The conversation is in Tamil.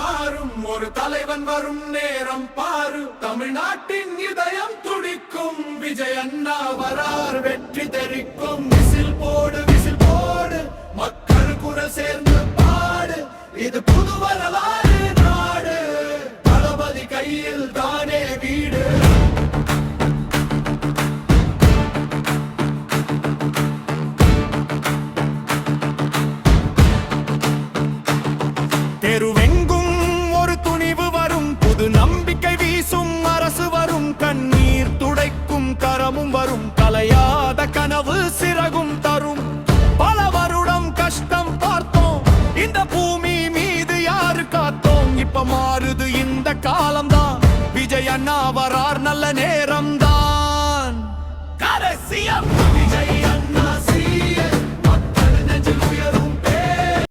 மாறும் ஒரு தலைவன் வரும் நேரம் பாரு. தமிழ்நாட்டின் இதயம் துடிக்கும், விஜய் அண்ணா வரார் வெற்றி தெரிக்கும். விசில் போடு விசில் போடு, மக்கள் குரல் சேர்ந்து பாடு, இது புது வரலாறு நாடு. தளபதி கையில் தானே வீடு. தெருவெங்கும் ஒரு துணிவு வரும், புது நம்பிக்கை வீசும் அரசு வரும். கண்ணீர் துடைக்கும் கரமும் வரும், கலையாத கனவு சிறகும் தரும். பல வருடம் கஷ்டம் பார்த்தோம், இந்த பூமி மீது யாரு காத்தோம். இப்ப மாறுது இந்த காலம்தான், விஜய் அண்ணா வரார் நல்ல நேரம்.